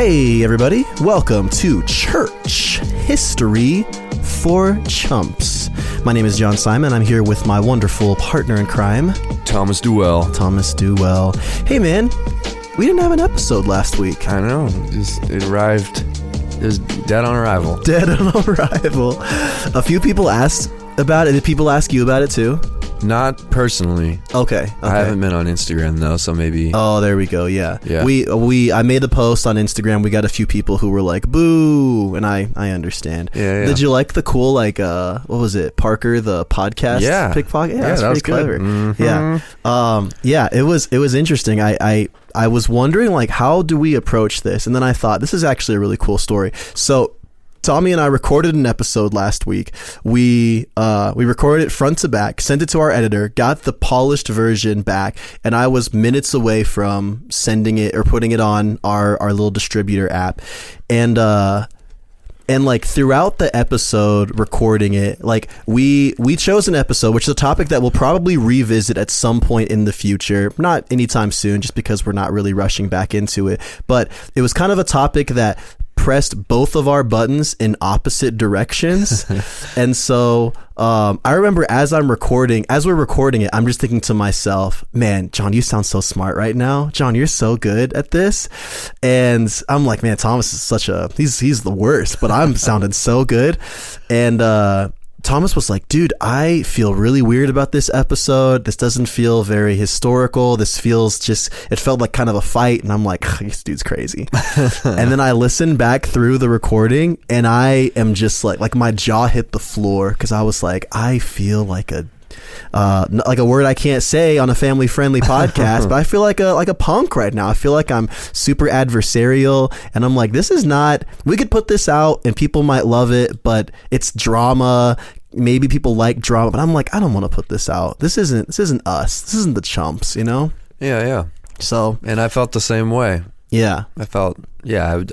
Hey everybody, welcome to Church History for Chumps. My name is John Simon. I'm here with my wonderful partner in crime, Thomas Duell. Hey man, we didn't have an episode last week. I know, it arrived. It was dead on arrival. A few people asked about it. Did people ask you about it too? Not personally. Okay. I haven't been on Instagram though, so maybe. Oh, there we go. Yeah. I made a post on Instagram. We got a few people who were like, "Boo," and I understand. Yeah. Did you like the cool what was it? Parker the podcast pickpocket? Yeah, that was pretty clever. Mm-hmm. Yeah. It was interesting. I was wondering like, how do we approach this? And then I thought this is actually a really cool story. So Tommy and I recorded an episode last week. We recorded it front to back, sent it to our editor, got the polished version back, and I was minutes away from sending it or putting it on our little distributor app. And like throughout the episode recording it, like we chose an episode, which is a topic that we'll probably revisit at some point in the future, not anytime soon, just because we're not really rushing back into it. But it was kind of a topic that pressed both of our buttons in opposite directions. And so I remember as we're recording it, I'm just thinking to myself, man, John, you sound so smart right now. John, you're so good at this. And I'm like, man, Thomas is he's the worst, but I'm sounding so good. And Thomas was like, dude, I feel really weird about this episode. This doesn't feel very historical. This feels it felt like kind of a fight. And I'm like, this dude's crazy. And then I listened back through the recording and I am just like my jaw hit the floor because I was like, I feel like a word I can't say on a family friendly podcast, but I feel like a punk right now. I feel like I'm super adversarial and I'm like, we could put this out and people might love it, but it's drama. Maybe people like drama, but I'm like, I don't want to put this out. This isn't us. This isn't the Chumps, you know? Yeah. So, and I felt the same way. Yeah. I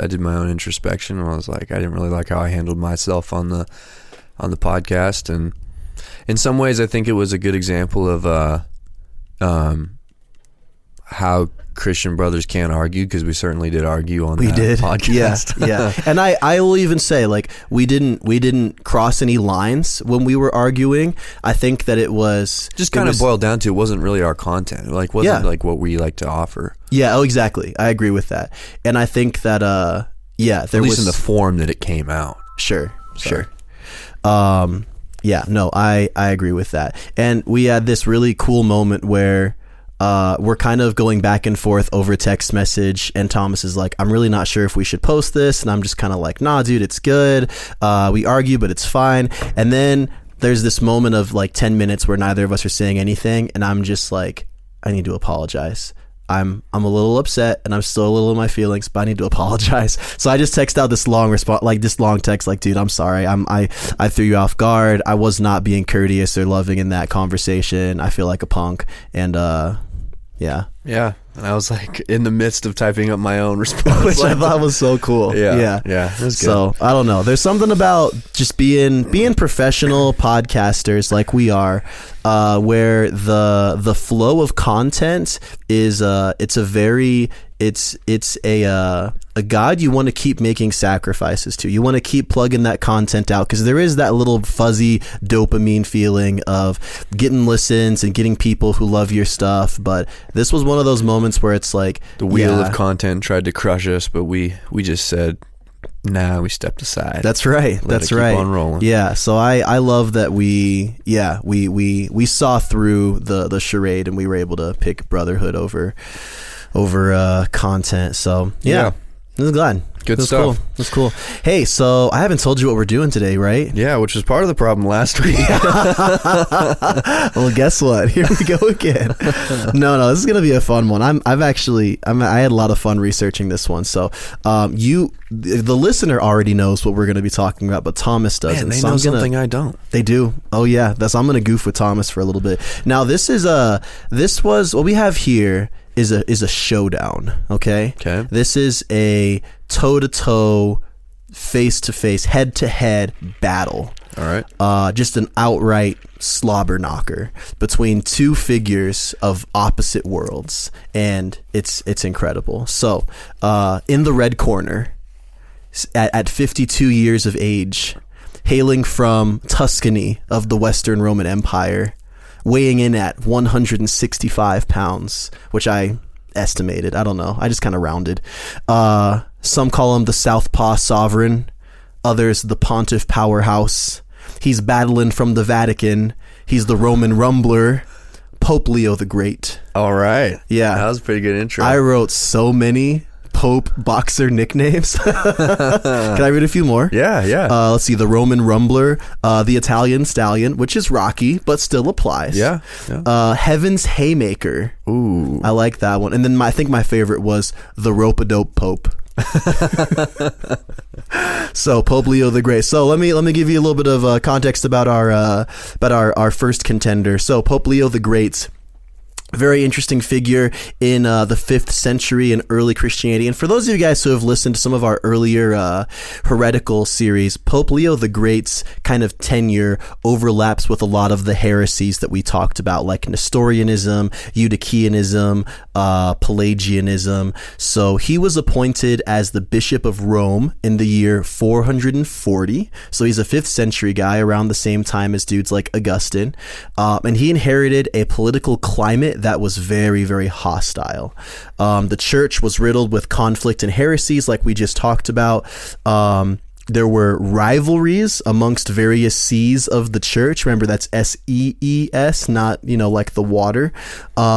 did my own introspection and I was like, I didn't really like how I handled myself on the podcast, and in some ways, I think it was a good example of how Christian brothers can't argue, because we certainly did argue on that podcast. Yeah. And I will even say, like, we didn't cross any lines when we were arguing. I think that it was just kind of boiled down to, it wasn't really our content. Like, wasn't like what we like to offer. Yeah. Oh, exactly. I agree with that. And I think that there at least in the form that it came out. Sure. Yeah, no, I agree with that. And we had this really cool moment where we're kind of going back and forth over text message, and Thomas is like, I'm really not sure if we should post this, and I'm just kind of like, nah, dude, it's good. We argue, but it's fine. And then there's this moment of like 10 minutes where neither of us are saying anything, and I'm just like, I need to apologize. I'm a little upset and I'm still a little in my feelings, but I need to apologize. So I just text out this long text, like, dude, I'm sorry. I threw you off guard. I was not being courteous or loving in that conversation. I feel like a punk. And yeah. And I was like in the midst of typing up my own response, which I thought was so cool. Yeah. It was good. So I don't know. There's something about just being professional podcasters like we are, where the flow of content is it's a God you want to keep making sacrifices to. You want to keep plugging that content out because there is that little fuzzy dopamine feeling of getting listens and getting people who love your stuff. But this was one of those moments where it's like the wheel of content tried to crush us, but we just said, nah, we stepped aside. That's right. Keep on rolling. Yeah. So I love that we saw through the charade and we were able to pick brotherhood over content. So yeah. I was glad. Good stuff. Cool. That's cool. Hey, so I haven't told you what we're doing today, right? Yeah, which was part of the problem last week. Well, guess what? Here we go again. No, this is gonna be a fun one. I had a lot of fun researching this one. So, the listener already knows what we're gonna be talking about, but Thomas doesn't. Man, they know something I don't. They do. Oh yeah, I'm gonna goof with Thomas for a little bit. Now, what we have here is a showdown. Okay. Okay. This is a toe-to-toe face-to-face, head-to-head battle. All right. Just an outright slobber knocker between two figures of opposite worlds, and it's incredible. So, in the red corner, at 52 years of age, hailing from Tuscany of the Western Roman Empire, weighing in at 165 pounds, which I estimated. I don't know. I just kind of rounded. Some call him the Southpaw Sovereign, others the Pontiff Powerhouse. He's battling from the Vatican. He's the Roman Rumbler, Pope Leo the Great. All right. Yeah. That was a pretty good intro. I wrote so many Pope boxer nicknames. Can I read a few more? Yeah. Let's see. The Roman Rumbler, the Italian Stallion, which is Rocky, but still applies. Yeah. Heaven's Haymaker. Ooh. I like that one. And then I think my favorite was the Rope-a-Dope Pope. So Pope Leo the Great. So let me give you a little bit of context about our first contender. So Pope Leo the Great, very interesting figure in the 5th century in early Christianity. And for those of you guys who have listened to some of our earlier heretical series, Pope Leo the Great's kind of tenure overlaps with a lot of the heresies that we talked about, like Nestorianism, Eutychianism, Pelagianism. So he was appointed as the Bishop of Rome in the year 440. So he's a 5th century guy, around the same time as dudes like Augustine. And he inherited a political climate that was very, very hostile. The church was riddled with conflict and heresies, like we just talked about. There were rivalries amongst various sees of the church. Remember, that's S-E-E-S, not, like the water.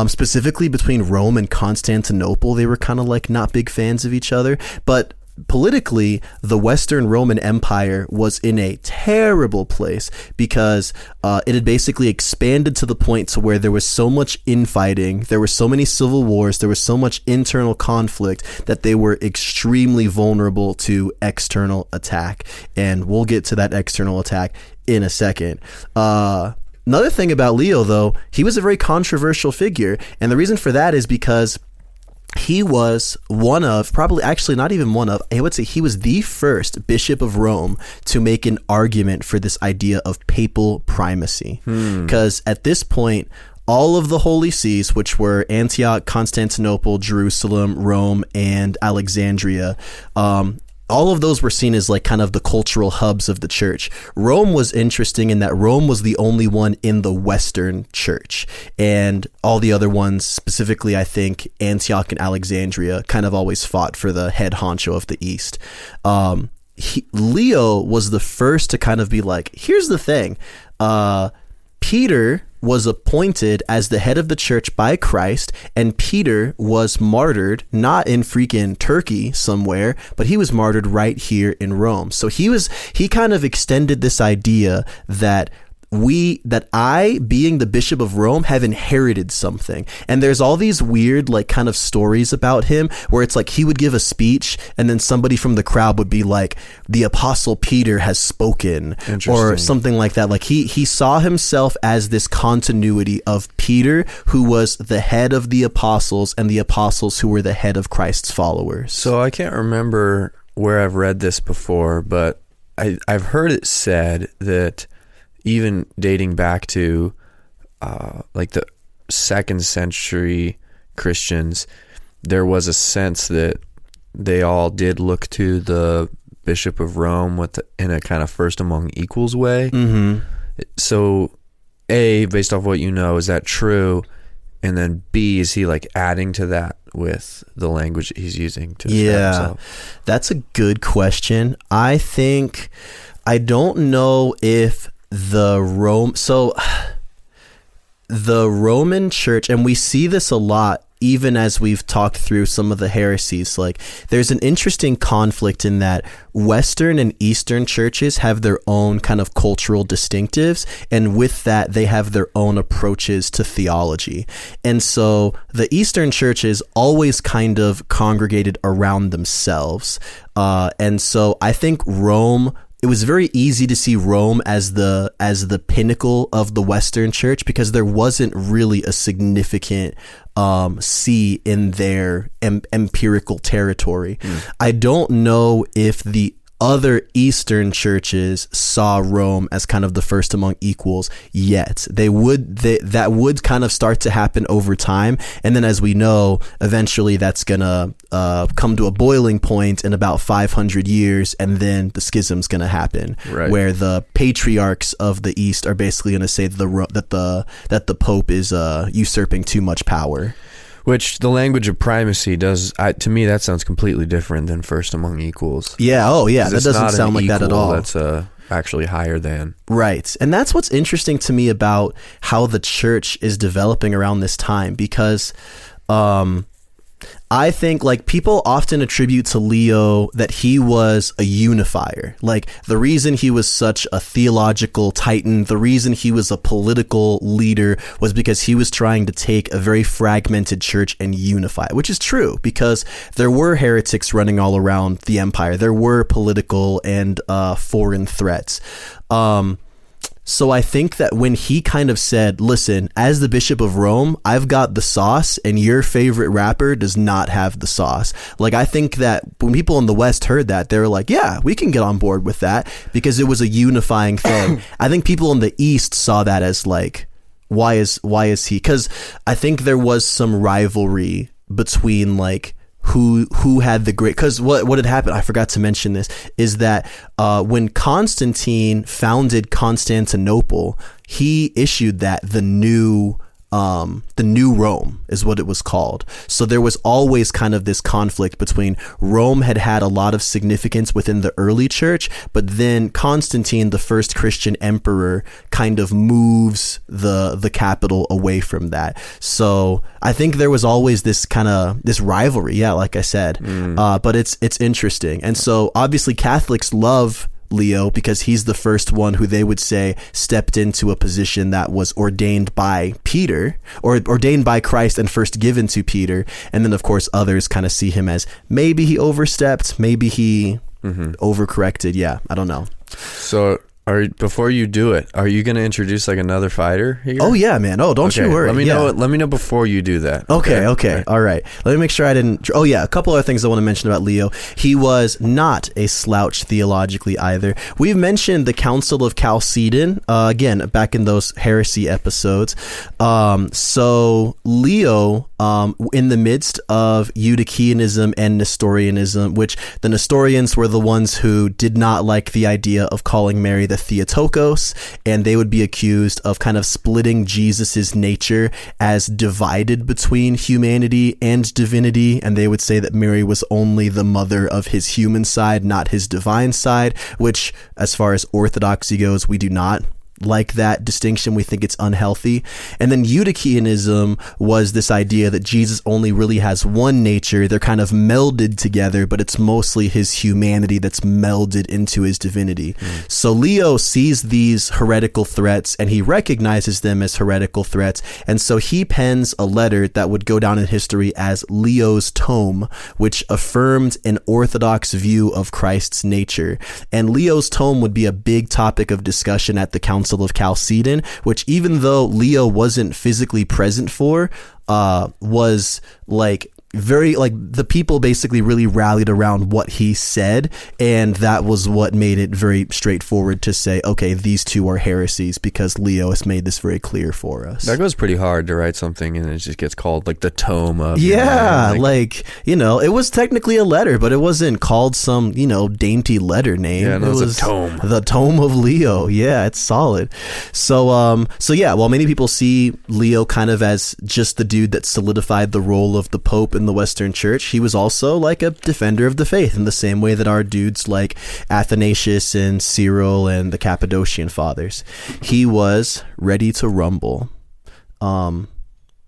Specifically between Rome and Constantinople, they were kind of like not big fans of each other. But politically, the Western Roman Empire was in a terrible place because it had basically expanded to the point to where there was so much infighting, there were so many civil wars, there was so much internal conflict that they were extremely vulnerable to external attack. And we'll get to that external attack in a second. Another thing about Leo, though, he was a very controversial figure. And the reason for that is because he was one of, probably actually not even one of, I would say he was the first Bishop of Rome to make an argument for this idea of papal primacy. Because at this point, all of the holy sees, which were Antioch, Constantinople, Jerusalem, Rome, and Alexandria, all of those were seen as like kind of the cultural hubs of the church. Rome was interesting in that Rome was the only one in the Western church, and all the other ones, specifically I think Antioch and Alexandria, kind of always fought for the head honcho of the East. Leo was the first to kind of be like, here's the thing. Peter was appointed as the head of the church by Christ, and Peter was martyred not in freaking Turkey somewhere, but he was martyred right here in Rome. So he kind of extended this idea that I, being the Bishop of Rome, have inherited something. And there's all these weird, like, kind of stories about him where it's like he would give a speech and then somebody from the crowd would be like, the Apostle Peter has spoken, or something like that. Like he saw himself as this continuity of Peter, who was the head of the apostles, and the apostles who were the head of Christ's followers. So I can't remember where I've read this before, but I've heard it said that even dating back to like the 2nd century Christians, there was a sense that they all did look to the Bishop of Rome in a kind of first among equals way. Mm-hmm. So A, based off what you know, is that true? And then B, is he like adding to that with the language that he's using to describe himself? That's a good question. I don't know if the Roman church, and we see this a lot even as we've talked through some of the heresies, like there's an interesting conflict in that Western and Eastern churches have their own kind of cultural distinctives, and with that they have their own approaches to theology. And so the Eastern churches always kind of congregated around themselves, and so I think it was very easy to see Rome as the pinnacle of the Western church because there wasn't really a significant see in their empirical territory. I don't know if the other Eastern churches saw Rome as kind of the first among equals yet. That would kind of start to happen over time. And then, as we know, eventually that's going to come to a boiling point in about 500 years. And then the schism's going to happen, where the patriarchs of the East are basically going to say that the Pope is usurping too much power. Which the language of primacy does, to me, that sounds completely different than first among equals. Yeah, that doesn't sound like that at all. That's actually higher than. Right. And that's what's interesting to me about how the church is developing around this time, because I think like people often attribute to Leo that he was a unifier. Like the reason he was such a theological titan, the reason he was a political leader was because he was trying to take a very fragmented church and unify it, which is true because there were heretics running all around the empire. There were political and foreign threats. So I think that when he kind of said, listen, as the Bishop of Rome, I've got the sauce and your favorite rapper does not have the sauce. Like, I think that when people in the West heard that, they were like, yeah, we can get on board with that because it was a unifying thing. I think people in the East saw that as like, why is he? Because I think there was some rivalry between like, who had the great, because what had happened, I forgot to mention this, is that when Constantine founded Constantinople, he issued that the new Rome is what it was called. So there was always kind of this conflict between Rome had a lot of significance within the early church, but then Constantine, the first Christian emperor, kind of moves the capital away from that. So I think there was always this rivalry. Yeah, like I said, but it's interesting. And so obviously Catholics love Leo because he's the first one who they would say stepped into a position that was ordained by Peter or ordained by Christ and first given to Peter. And then of course others kind of see him as maybe he overstepped, maybe he overcorrected. Yeah, I don't know. So before you do it, are you going to introduce like another fighter here? Oh yeah, man. Oh, don't you worry. Let me know before you do that. Okay. All right. Let me make sure I didn't. Oh yeah, a couple other things I want to mention about Leo. He was not a slouch theologically either. We've mentioned the Council of Chalcedon again back in those heresy episodes. So Leo, in the midst of Eutychianism and Nestorianism, which the Nestorians were the ones who did not like the idea of calling Mary the Theotokos, and they would be accused of kind of splitting Jesus's nature as divided between humanity and divinity, and they would say that Mary was only the mother of his human side, not his divine side, which as far as orthodoxy goes, we do not like that distinction. We think it's unhealthy. And then Eutychianism was this idea that Jesus only really has one nature. They're kind of melded together, but it's mostly his humanity that's melded into his divinity. So Leo sees these heretical threats and he recognizes them as heretical threats. And so he pens a letter that would go down in history as Leo's Tome, which affirmed an orthodox view of Christ's nature. And Leo's Tome would be a big topic of discussion at the Council of Chalcedon, which even though Leo wasn't physically present for, was like very like the people basically really rallied around what he said, and that was what made it very straightforward to say, okay, these two are heresies because Leo has made this very clear for us. That goes pretty hard to write something and it just gets called like the Tome of it was technically a letter, but it wasn't called some dainty letter name. Yeah, no, it was a tome. The Tome of Leo. Yeah, it's solid. So yeah, while many people see Leo kind of as just the dude that solidified the role of the Pope in the Western Church, he was also like a defender of the faith in the same way that our dudes like Athanasius and Cyril and the Cappadocian fathers. He was ready to rumble.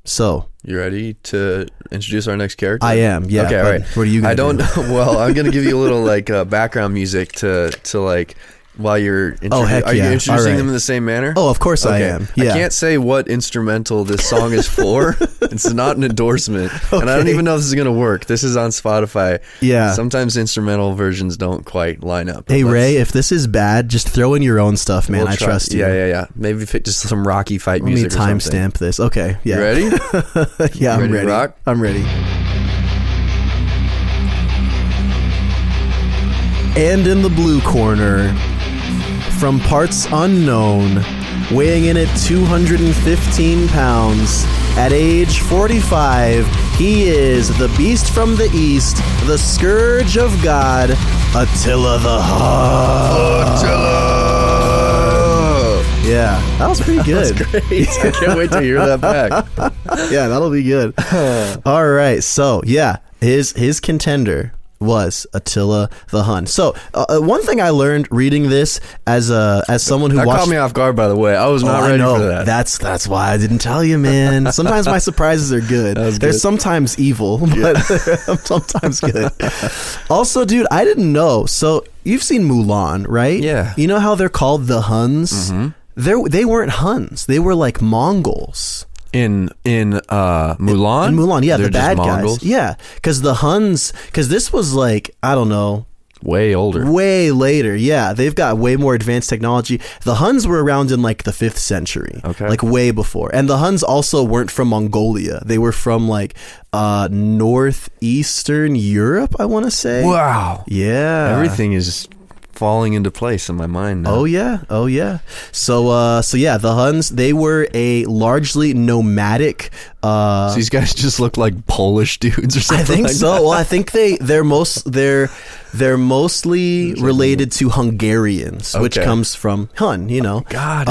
So you ready to introduce our next character? I am. Yeah. Okay. All right. What are you gonna do? Well, I'm gonna give you a little like background music to like. While you're are you introducing them in the same manner? Oh, of course I am. Yeah. I can't say what instrumental this song is for. It's not an endorsement. Okay. And I don't even know if this is going to work. This is on Spotify. Yeah. Sometimes instrumental versions don't quite line up. Hey, Ray, if this is bad, just throw in your own stuff, man. I trust you. Yeah. Maybe just some Rocky fight music or something. Let me timestamp this. Okay. Yeah. You ready? Yeah, I'm ready. Rock? I'm ready. And in the blue corner, from parts unknown, weighing in at 215 pounds, at age 45, he is the beast from the east, the scourge of God, Attila the Hun. Attila! Yeah, that was pretty good. That's great. I can't wait to hear that back. Yeah, that'll be good. All right, so yeah, his contender was Attila the Hun. So one thing I learned reading this as someone who that watched, caught me off guard, by the way. I was not ready for that. That's why I didn't tell you, man. Sometimes my surprises are good. They're sometimes evil, but sometimes good. Also, dude, I didn't know. So you've seen Mulan, right? Yeah. You know how they're called the Huns? Mm-hmm. They weren't Huns. They were like Mongols. In Mulan? In Mulan, yeah, They're the bad just Mongols? guys. Yeah, because the Huns, because this was like, I don't know, Way older. way later. Yeah, they've got way more advanced technology. The Huns were around in like the 5th century. Okay. Like way before. And the Huns also weren't from Mongolia. They were from like northeastern Europe, I want to say. Wow. Yeah. Everything is falling into place in my mind now. Oh yeah. So yeah, the Huns, they were a largely nomadic. So these guys just look like Polish dudes or something. I think like so. that. Well, I think they're mostly related to Hungarians, which Okay. comes from Hun. You know. Got it.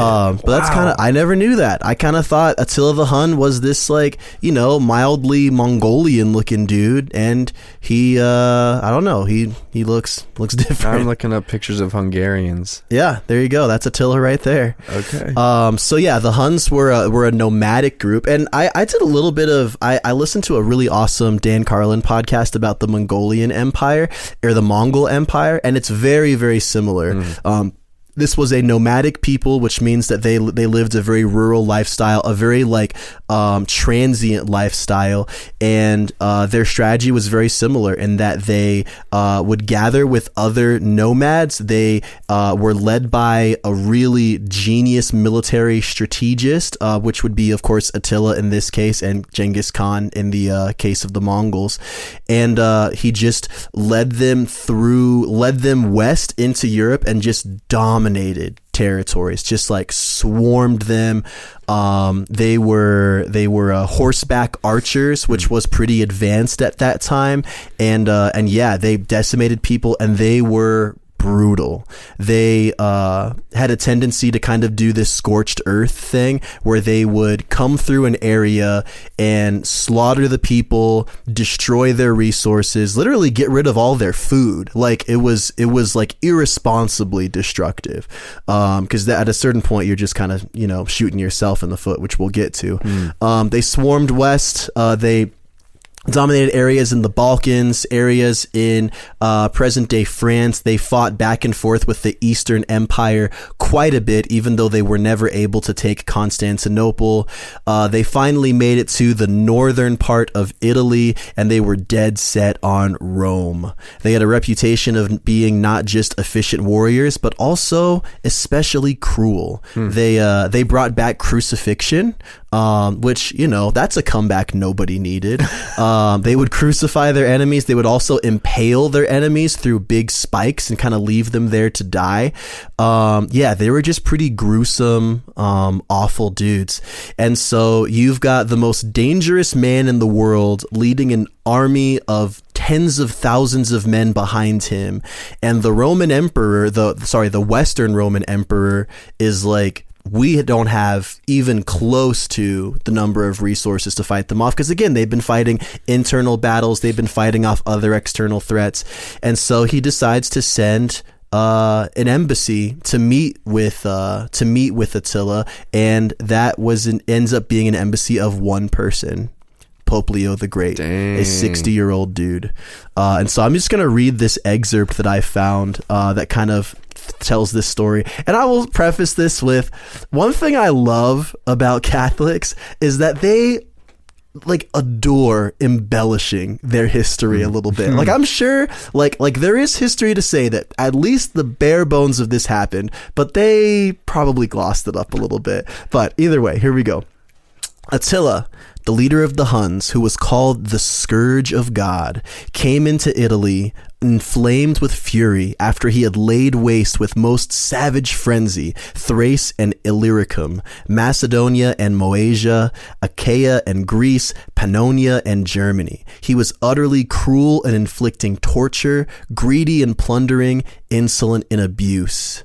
But that's kind of, I never knew that. I kind of thought Attila the Hun was this like, you know, mildly Mongolian looking dude, and he I don't know, he looks different. I'm looking up pictures of Hungarians. Yeah, there you go. That's Attila right there. Okay. So yeah, the Huns were a nomadic group, and I did a little bit of I listened to a really awesome Dan Carlin podcast about the Mongolian Empire or the Mongol Empire, and it's very, very similar. This was a nomadic people, which means that they lived a very rural lifestyle, a very like transient lifestyle, and their strategy was very similar in that they would gather with other nomads. They were led by a really genius military strategist, which would be, of course, Attila in this case, and Genghis Khan in the case of the Mongols, and he just led them west into Europe and just dominated territories, just like swarmed them. They were horseback archers, which was pretty advanced at that time, and yeah, they decimated people, and they were brutal. They had a tendency to kind of do this scorched earth thing where they would come through an area and slaughter the people, destroy their resources, literally get rid of all their food. Like it was like irresponsibly destructive, because at a certain point you're just kind of, you know, shooting yourself in the foot, which we'll get to. They swarmed west. They dominated areas in the Balkans, areas in present-day France. They fought back and forth with the Eastern Empire quite a bit, even though they were never able to take Constantinople. They finally made it to the northern part of Italy, and they were dead set on Rome. They had a reputation of being not just efficient warriors, but also especially cruel. They brought back crucifixion, which, you know, that's a comeback nobody needed. They would crucify their enemies. They would also impale their enemies through big spikes and kind of leave them there to die. Yeah, they were just pretty gruesome, awful dudes. And so you've got the most dangerous man in the world leading an army of tens of thousands of men behind him. And the Roman emperor, the Western Roman emperor is like, we don't have even close to the number of resources to fight them off, because again, they've been fighting internal battles, they've been fighting off other external threats, and so he decides to send an embassy to meet with Attila, and that ends up being an embassy of one person, Pope Leo the Great. Dang. A 60-year-old dude. And so I'm just going to read this excerpt that I found that kind of tells this story. And I will preface this with, one thing I love about Catholics is that they like adore embellishing their history a little bit. Like I'm sure like there is history to say that at least the bare bones of this happened, but they probably glossed it up a little bit. But either way, here we go. Attila, the leader of the Huns, who was called the Scourge of God, came into Italy inflamed with fury after he had laid waste with most savage frenzy Thrace and Illyricum, Macedonia and Moesia, Achaia and Greece, Pannonia and Germany. He was utterly cruel in inflicting torture, greedy in plundering, insolent in abuse.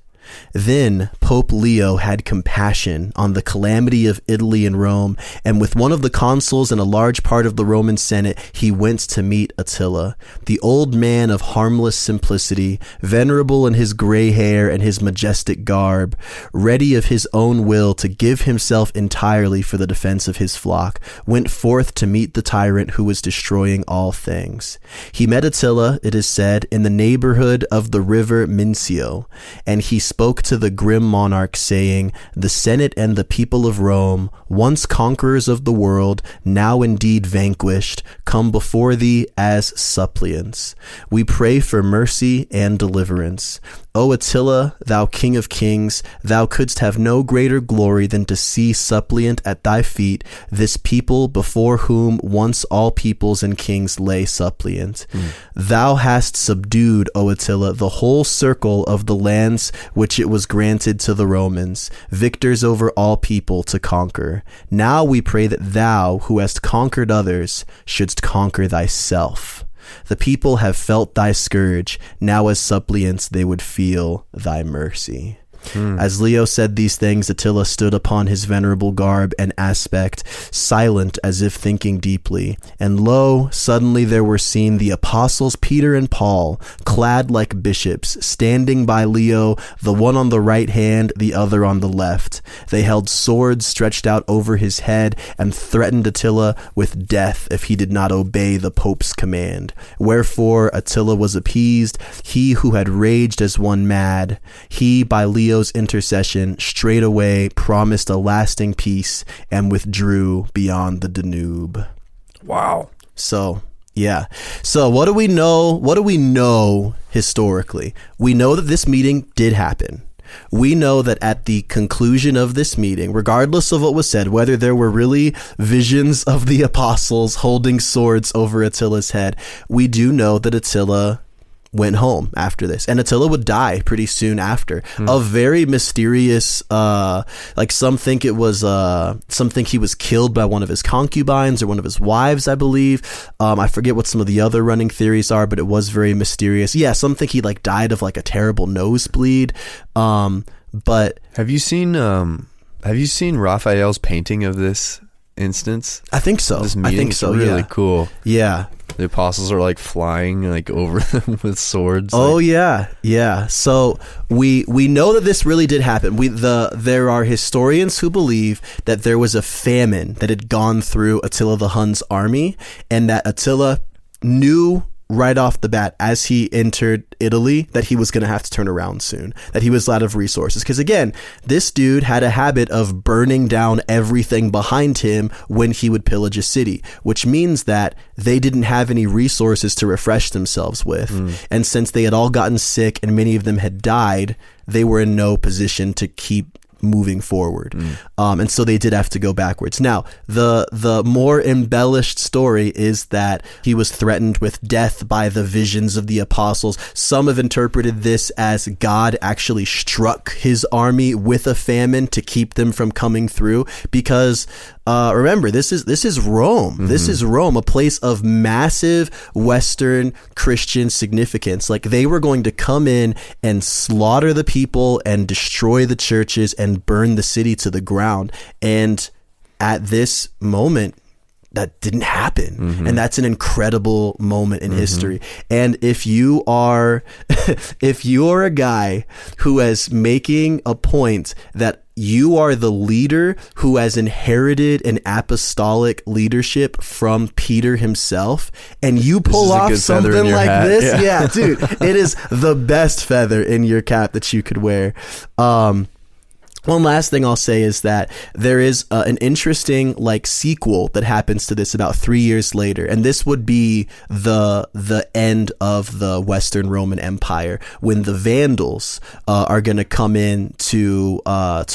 Then Pope Leo had compassion on the calamity of Italy and Rome, and with one of the consuls and a large part of the Roman Senate, he went to meet Attila, the old man of harmless simplicity, venerable in his gray hair and his majestic garb, ready of his own will to give himself entirely for the defense of his flock, went forth to meet the tyrant who was destroying all things. He met Attila, it is said, in the neighborhood of the river Mincio, and he spoke to the grim monarch, saying, "The Senate and the people of Rome, once conquerors of the world, now indeed vanquished, come before thee as suppliants. We pray for mercy and deliverance. O Attila, thou king of kings, thou couldst have no greater glory than to see suppliant at thy feet this people before whom once all peoples and kings lay suppliant. Thou hast subdued, O Attila, the whole circle of the lands which it was granted to the Romans, victors over all people to conquer. Now we pray that thou, who hast conquered others, shouldst conquer thyself. The people have felt thy scourge. Now as suppliants they would feel thy mercy." As Leo said these things, Attila stood upon his venerable garb and aspect, silent as if thinking deeply. And lo, suddenly there were seen the apostles Peter and Paul, clad like bishops, standing by Leo, the one on the right hand, the other on the left. They held swords stretched out over his head and threatened Attila with death if he did not obey the Pope's command. Wherefore Attila was appeased, he who had raged as one mad. He, by Leo's intercession, straightway promised a lasting peace and withdrew beyond the Danube. Wow. So, yeah. So what do we know? What do we know historically? We know that this meeting did happen. We know that at the conclusion of this meeting, regardless of what was said, whether there were really visions of the apostles holding swords over Attila's head, we do know that Attila went home after this, and Attila would die pretty soon after. A very mysterious, like some think it was something he was killed by one of his concubines or one of his wives, I believe. I forget what some of the other running theories are, but it was very mysterious. Yeah, some think he like died of like a terrible nosebleed. But have you seen Raphael's painting of this instance? I think so. This meeting? I think so. It's really yeah. cool. Yeah. The apostles are like flying like over them with swords. Oh yeah. So we know that this really did happen. There are historians who believe that there was a famine that had gone through Attila the Hun's army, and that Attila knew right off the bat as he entered Italy that he was going to have to turn around soon, that he was out of resources. Because again, this dude had a habit of burning down everything behind him when he would pillage a city, which means that they didn't have any resources to refresh themselves with. And since they had all gotten sick and many of them had died, they were in no position to keep moving forward. And so they did have to go backwards. Now, the more embellished story is that he was threatened with death by the visions of the apostles. Some have interpreted this as God actually struck his army with a famine to keep them from coming through, because remember, this is Rome. This is Rome, a place of massive Western Christian significance. Like, they were going to come in and slaughter the people and destroy the churches and burn the city to the ground. And at this moment, that didn't happen. And that's an incredible moment in history. And if you are a guy who is making a point that you are the leader who has inherited an apostolic leadership from Peter himself, and you pull off something like this, yeah, dude, it is the best feather in your cap that you could wear. One last thing I'll say is that there is an interesting like sequel that happens to this about 3 years later, and this would be the end of the Western Roman Empire when the Vandals are going to come in to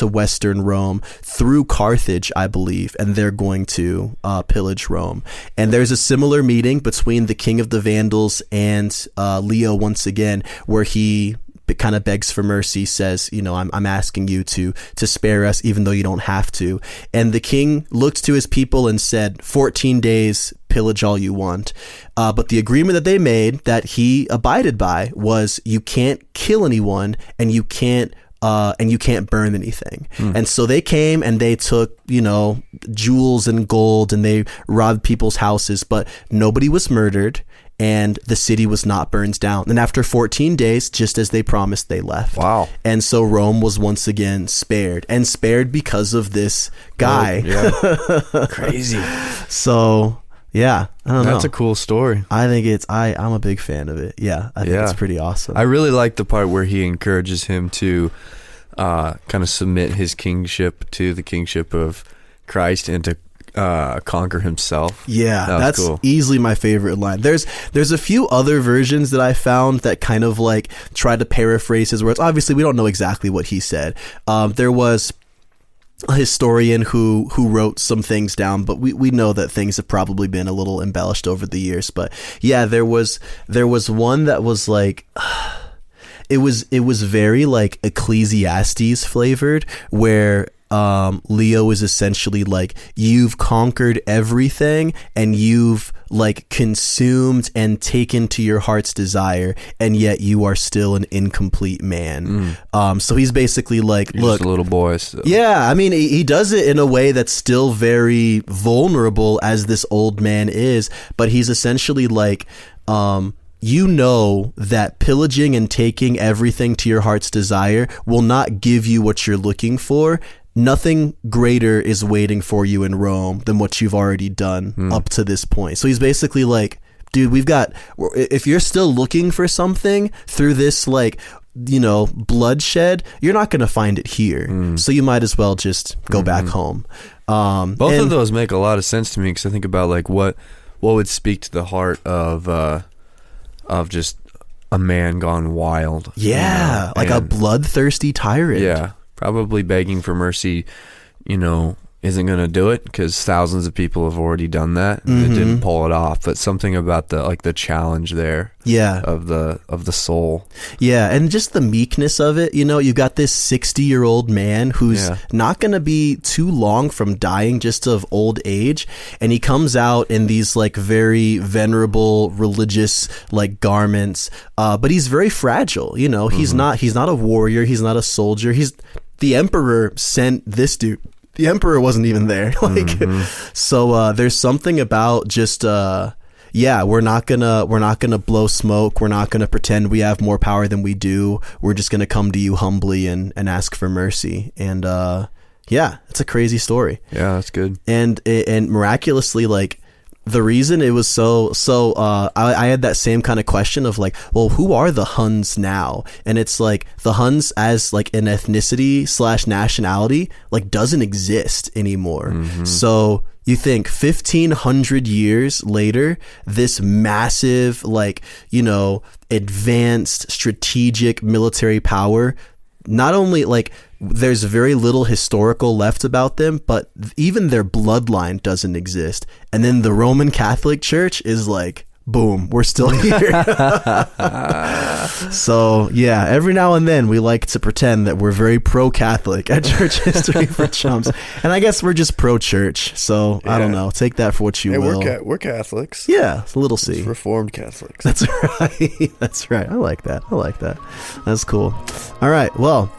Western Rome through Carthage, I believe, and they're going to pillage Rome. And there's a similar meeting between the king of the Vandals and Leo once again, where he kind of begs for mercy, says, I'm asking you to spare us, even though you don't have to. And the king looked to his people and said, 14 days, pillage all you want. But the agreement that they made that he abided by was you can't kill anyone and you can't burn anything. And so they came and they took, jewels and gold, and they robbed people's houses, but nobody was murdered. And the city was not burned down. And after 14 days, just as they promised, they left. Wow. And so Rome was once again spared, and spared because of this guy. Yeah. Crazy. So, yeah, I don't know. That's a cool story. I think I'm a big fan of it. Yeah, I think it's pretty awesome. I really like the part where he encourages him to kind of submit his kingship to the kingship of Christ and to conquer himself. Yeah, that's cool. Easily my favorite line. There's a few other versions that I found that kind of like try to paraphrase his words. Obviously, we don't know exactly what he said. There was a historian who wrote some things down, but we know that things have probably been a little embellished over the years. But yeah, there was one that was like it was very like Ecclesiastes flavored, where Leo is essentially like, you've conquered everything and you've like consumed and taken to your heart's desire, and yet you are still an incomplete man. So he's basically like, you're look, just a little boy still. Yeah, I mean, he does it in a way that's still very vulnerable as this old man is, but he's essentially like, that pillaging and taking everything to your heart's desire will not give you what you're looking for. Nothing greater is waiting for you in Rome than what you've already done up to this point. So he's basically like, dude, if you're still looking for something through this, like, bloodshed, you're not going to find it here. So you might as well just go back home. Both of those make a lot of sense to me, because I think about like what would speak to the heart of just a man gone wild. Yeah, like a bloodthirsty tyrant. Yeah. Probably begging for mercy, isn't going to do it, because thousands of people have already done that and it didn't pull it off. But something about the challenge there, of the soul, and just the meekness of it. You got this 60-year-old man who's not going to be too long from dying just of old age, and he comes out in these like very venerable religious like garments, but he's very fragile. He's not a warrior, he's not a soldier. The emperor sent this dude. The emperor wasn't even there. So there's something about just we're not gonna blow smoke. We're not gonna pretend we have more power than we do. We're just gonna come to you humbly and ask for mercy. And it's a crazy story. Yeah, that's good. And miraculously, like, the reason it was I had that same kind of question of like, well, who are the Huns now? And it's like the Huns as like an ethnicity / nationality like doesn't exist anymore. So you think 1,500 years later, this massive like, advanced strategic military power, not only like there's very little historical left about them, but even their bloodline doesn't exist. And then the Roman Catholic Church is like, boom, we're still here. So yeah, every now and then we like to pretend that we're very pro-Catholic at Church History for Chumps, and I guess we're just pro-church. So I don't know. Take that for what you will. We're Catholics. Yeah, it's a little C. It's Reformed Catholics. That's right. That's right. I like that. That's cool. All right. Well,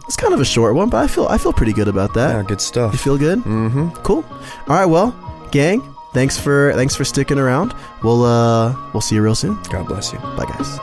it's kind of a short one, but I feel pretty good about that. Yeah, good stuff. You feel good? Mm-hmm. Cool. All right. Well, gang, thanks for sticking around. We'll see you real soon. God bless you. Bye, guys.